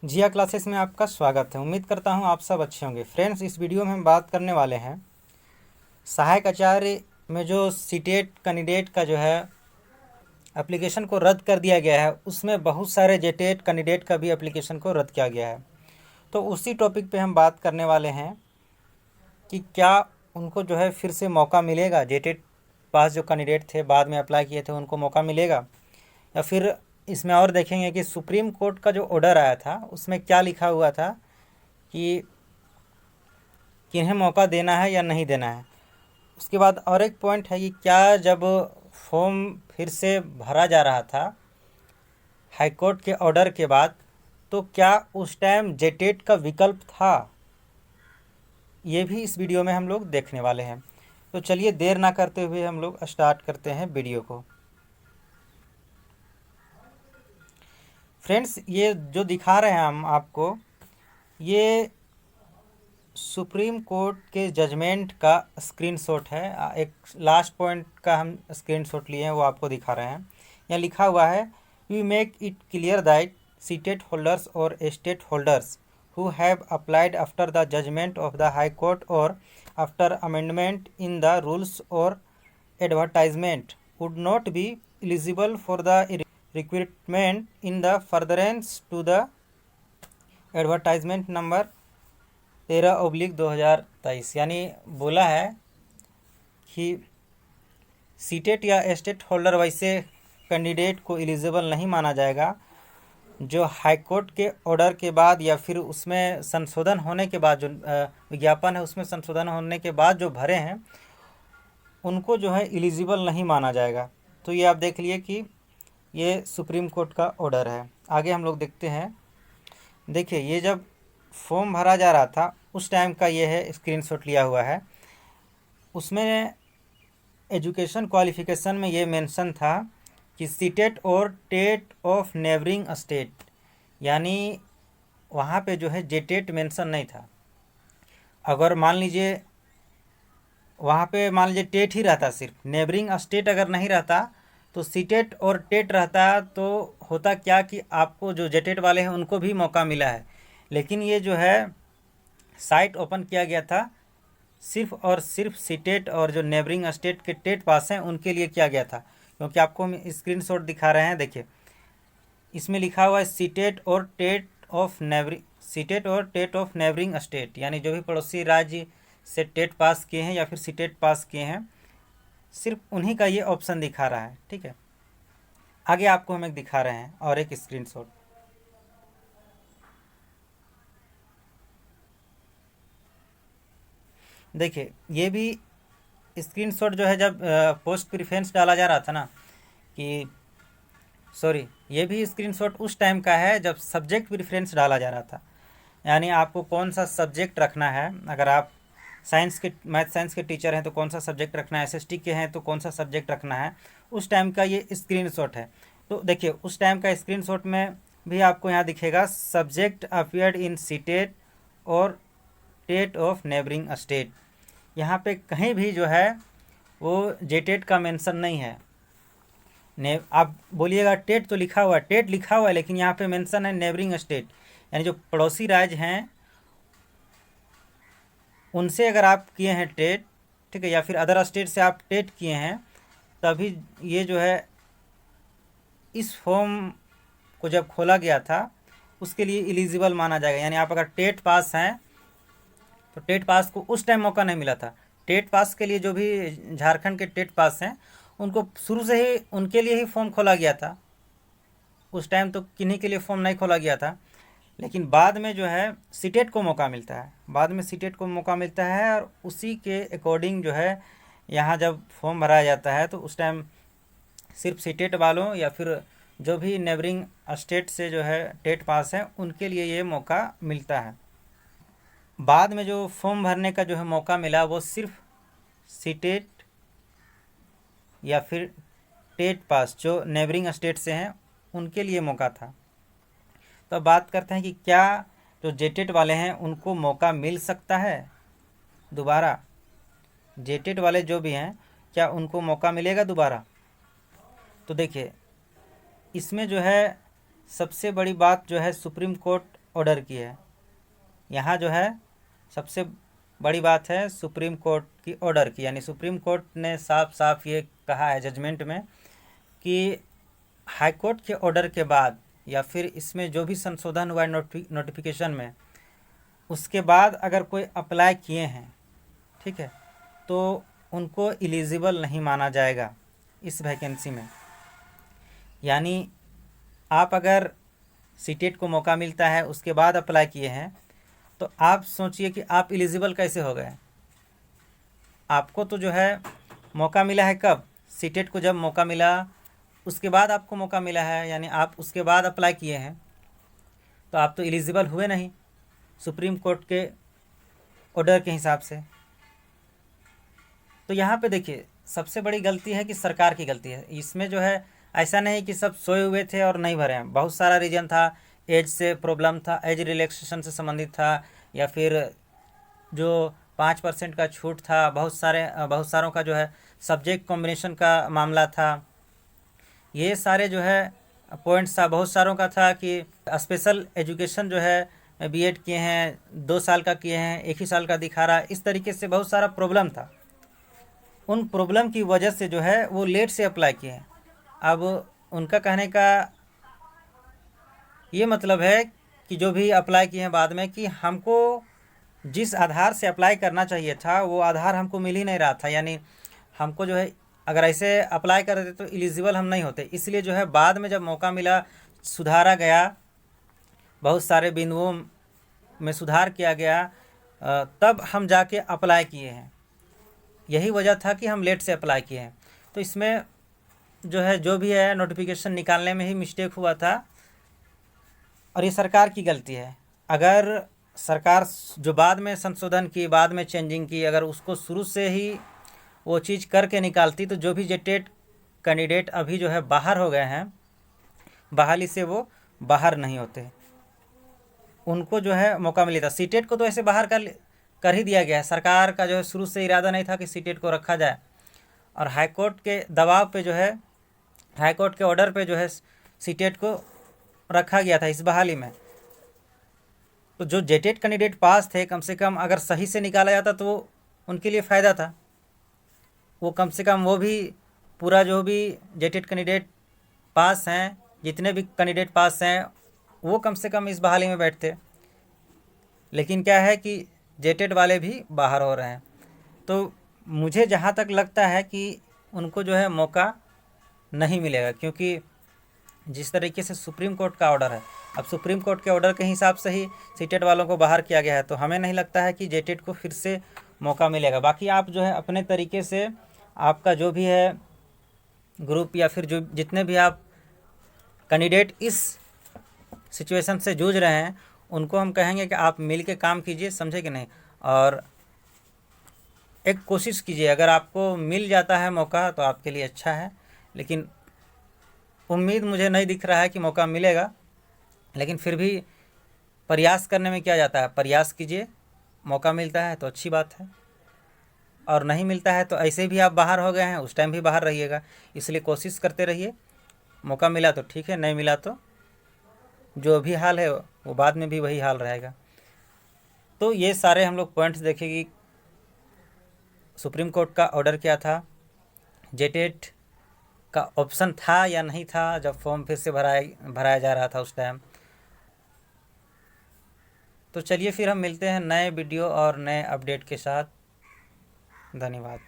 जिया classes में आपका स्वागत है। उम्मीद करता हूं आप सब अच्छे होंगे। फ्रेंड्स, इस वीडियो में हम बात करने वाले हैं सहायक आचार्य में जो सीटेट कैंडिडेट का जो है एप्लीकेशन को रद्द कर दिया गया है, उसमें बहुत सारे जेटेट कैंडिडेट का भी एप्लीकेशन को रद्द किया गया है। तो उसी टॉपिक पे हम बात करने वाले हैं कि क्या उनको जो है फिर से मौका मिलेगा। जेटेट पास जो कैंडिडेट थे, बाद में अप्लाई किए थे, उनको मौका मिलेगा, या फिर इसमें और देखेंगे कि सुप्रीम कोर्ट का जो ऑर्डर आया था उसमें क्या लिखा हुआ था कि किन्हें मौका देना है या नहीं देना है। उसके बाद और एक पॉइंट है कि क्या जब फॉर्म फिर से भरा जा रहा था हाई कोर्ट के ऑर्डर के बाद, तो क्या उस टाइम जेटेट का विकल्प था, ये भी इस वीडियो में हम लोग देखने वाले हैं। तो चलिए देर ना करते हुए हम लोग स्टार्ट करते हैं वीडियो को। फ्रेंड्स, ये जो दिखा रहे हैं हम आपको, ये सुप्रीम कोर्ट के जजमेंट का स्क्रीनशॉट है। एक लास्ट पॉइंट का हम स्क्रीनशॉट लिए हैं, वो आपको दिखा रहे हैं। यहाँ लिखा हुआ है, we make it clear that CTET holders और state holders who have applied after the judgment of the High Court or after amendment in the rules or advertisement would not be eligible for the recruitment in the furtherance to the advertisement number 13/2023। यानी बोला है कि CTET या state holder वैसे candidate को eligible नहीं माना जाएगा जो हाई कोर्ट के ऑर्डर के बाद या फिर उसमें संशोधन होने के बाद, जो विज्ञापन है उसमें संशोधन होने के बाद जो भरे हैं, उनको जो है एलिजिबल नहीं माना जाएगा। तो ये आप देख लिए कि ये सुप्रीम कोर्ट का ऑर्डर है। आगे हम लोग देखते हैं। देखिए, ये जब फॉर्म भरा जा रहा था उस टाइम का ये है, स्क्रीनशॉट लिया हुआ है। उसमें एजुकेशन क्वालिफिकेशन में ये मेंशन था कि सीटेट और टेट ऑफ नेबरिंग स्टेट, यानी वहाँ पे जो है जेटेट मेंशन नहीं था। अगर मान लीजिए वहाँ पे मान लीजिए टेट ही रहता, सिर्फ नेबरिंग स्टेट अगर नहीं रहता तो सीटेट और टेट रहता, तो होता क्या कि आपको जो जेटेट वाले हैं उनको भी मौका मिला है। लेकिन ये जो है साइट ओपन किया गया था सिर्फ और सिर्फ सीटेट और जो नेबरिंग स्टेट के टेट पास हैं उनके लिए किया गया था। क्योंकि आपको हम स्क्रीनशॉट दिखा रहे हैं, देखिए इसमें लिखा हुआ है सीटेट और टेट ऑफ नेबरिंग स्टेट, यानी जो भी पड़ोसी राज्य से टेट पास किए हैं या फिर सीटेट पास किए हैं, सिर्फ उन्हीं का ये ऑप्शन दिखा रहा है। ठीक है, आगे आपको हम एक दिखा रहे हैं और एक स्क्रीनशॉट। देखिए, ये भी स्क्रीनशॉट जो है जब पोस्ट प्रिफरेंस डाला जा रहा था ना, कि सॉरी, ये भी स्क्रीनशॉट उस टाइम का है जब सब्जेक्ट प्रिफरेंस डाला जा रहा था। यानी आपको कौन सा सब्जेक्ट रखना है, अगर आप मैथ साइंस के टीचर हैं तो कौन सा सब्जेक्ट रखना है, एसएसटी के हैं तो कौन सा सब्जेक्ट रखना है, उस टाइम का ये स्क्रीनशॉट है। तो देखिए, उस टाइम का स्क्रीनशॉट में भी आपको यहाँ दिखेगा सब्जेक्ट अपियर्ड इन सीटेट और टेट ऑफ नेबरिंग स्टेट। यहाँ पे कहीं भी जो है वो जेटेट का मेंशन नहीं है। आप बोलिएगा टेट तो लिखा हुआ है, टेट लिखा हुआ है, लेकिन यहाँ पे मेंशन है नेबरिंग स्टेट, यानी जो पड़ोसी राज्य हैं उनसे अगर आप किए हैं टेट, ठीक है, या फिर अदर स्टेट से आप टेट किए हैं, तभी ये जो है इस फॉर्म को जब खोला गया था उसके लिए एलिजिबल माना जाएगा। यानी आप अगर टेट पास हैं तो टेट पास को उस टाइम मौका नहीं मिला था। टेट पास के लिए जो भी झारखंड के टेट पास हैं उनको शुरू से ही उनके लिए ही फॉर्म खोला गया था। उस टाइम तो किन्हीं के लिए फॉर्म नहीं खोला गया था, लेकिन बाद में जो है सीटेट को मौका मिलता है, बाद में सीटेट को मौका मिलता है, और उसी के अकॉर्डिंग जो है यहाँ जब फॉर्म भराया जाता है तो उस टाइम सिर्फ सीटेट वालों या फिर जो भी नेबरिंग स्टेट से जो है टेट पास है उनके लिए ये मौका मिलता है। बाद में जो फॉर्म भरने का जो है मौका मिला वो सिर्फ सीटेट या फिर टेट पास जो नेबरिंग स्टेट से हैं उनके लिए मौका था। तो अब बात करते हैं कि क्या जो जेटेट वाले हैं उनको मौका मिल सकता है दोबारा। जेटेट वाले जो भी हैं, क्या उनको मौका मिलेगा दोबारा? तो देखिए, इसमें जो है सबसे बड़ी बात जो है सुप्रीम कोर्ट ऑर्डर की है। यहाँ जो है सबसे बड़ी बात है सुप्रीम कोर्ट की ऑर्डर की, यानी सुप्रीम कोर्ट ने साफ साफ ये कहा है जजमेंट में कि हाई कोर्ट के ऑर्डर के बाद या फिर इसमें जो भी संशोधन हुआ है नोटिफिकेशन में, उसके बाद अगर कोई अप्लाई किए हैं, ठीक है, तो उनको एलिजिबल नहीं माना जाएगा इस वैकेंसी में। यानी आप अगर सीटेट को मौका मिलता है उसके बाद अप्लाई किए हैं तो आप सोचिए कि आप एलिजिबल कैसे हो गए। आपको तो जो है मौका मिला है कब, सीटेट को जब मौका मिला उसके बाद आपको मौका मिला है, यानी आप उसके बाद अप्लाई किए हैं तो आप तो एलिजिबल हुए नहीं सुप्रीम कोर्ट के ऑर्डर के हिसाब से। तो यहाँ पे देखिए सबसे बड़ी गलती है कि सरकार की गलती है इसमें। जो है ऐसा नहीं कि सब सोए हुए थे और नहीं भरे हैं, बहुत सारा रीजन था। एज से प्रॉब्लम था, एज रिलैक्सेशन से संबंधित था, या फिर जो 5% का छूट था, बहुत सारों का जो है सब्जेक्ट कॉम्बिनेशन का मामला था। ये सारे जो है पॉइंट्स था। बहुत सारों का था कि स्पेशल एजुकेशन जो है बीएड किए हैं 2 साल का किए हैं 1 ही साल का दिखा रहा है, इस तरीके से बहुत सारा प्रॉब्लम था। उन प्रॉब्लम की वजह से जो है वो लेट से अप्लाई किए हैं। अब उनका कहने का ये मतलब है कि जो भी अप्लाई किए हैं बाद में, कि हमको जिस आधार से अप्लाई करना चाहिए था वो आधार हमको मिल ही नहीं रहा था। यानी हमको जो है अगर ऐसे अप्लाई कर देते तो एलिजिबल हम नहीं होते। इसलिए जो है बाद में जब मौका मिला, सुधारा गया, बहुत सारे बिंदुओं में सुधार किया गया, तब हम जाके अप्लाई किए हैं। यही वजह था कि हम लेट से अप्लाई किए हैं। तो इसमें जो है जो भी है नोटिफिकेशन निकालने में ही मिस्टेक हुआ था और ये सरकार की गलती है। अगर सरकार जो बाद में संशोधन की, बाद में चेंजिंग की, अगर उसको शुरू से ही वो चीज़ करके निकालती तो जो भी जेटेट कैंडिडेट अभी जो है बाहर हो गए हैं बहाली से, वो बाहर नहीं होते, उनको जो है मौका मिलेगा। सीटेट को तो ऐसे बाहर कर ही दिया गया है। सरकार का जो है शुरू से इरादा नहीं था कि सीटेट को रखा जाए, और हाईकोर्ट के दबाव पे जो है, हाईकोर्ट के ऑर्डर पे जो है सीटेट को रखा गया था इस बहाली में। तो जो जेटेट कैंडिडेट पास थे, कम से कम अगर सही से निकाला जाता तो उनके लिए फ़ायदा था। वो कम से कम वो भी पूरा जो भी जेटेट कैंडिडेट पास हैं, जितने भी कैंडिडेट पास हैं, वो कम से कम इस बहाली में बैठते। लेकिन क्या है कि जेटेट वाले भी बाहर हो रहे हैं। तो मुझे जहाँ तक लगता है कि उनको जो है मौका नहीं मिलेगा, क्योंकि जिस तरीके से सुप्रीम कोर्ट का ऑर्डर है, अब सुप्रीम कोर्ट के ऑर्डर के हिसाब से ही सीटेट वालों को बाहर किया गया है, तो हमें नहीं लगता है कि जेटेट को फिर से मौका मिलेगा। बाकी आप जो है अपने तरीके से, आपका जो भी है ग्रुप या फिर जो जितने भी आप कैंडिडेट इस सिचुएशन से जूझ रहे हैं, उनको हम कहेंगे कि आप मिल के काम कीजिए, समझे कि नहीं, और एक कोशिश कीजिए। अगर आपको मिल जाता है मौका तो आपके लिए अच्छा है, लेकिन उम्मीद मुझे नहीं दिख रहा है कि मौका मिलेगा। लेकिन फिर भी प्रयास करने में क्या जाता है, प्रयास कीजिए। मौका मिलता है तो अच्छी बात है, और नहीं मिलता है तो ऐसे भी आप बाहर हो गए हैं, उस टाइम भी बाहर रहिएगा। इसलिए कोशिश करते रहिए। मौका मिला तो ठीक है, नहीं मिला तो जो भी हाल है वो बाद में भी वही हाल रहेगा। तो ये सारे हम लोग पॉइंट्स देखेंगे। सुप्रीम कोर्ट का ऑर्डर क्या था, जेटेट का ऑप्शन था या नहीं था जब फॉर्म फिर से भराया जा रहा था उस टाइम। तो चलिए फिर हम मिलते हैं नए वीडियो और नए अपडेट के साथ। धन्यवाद।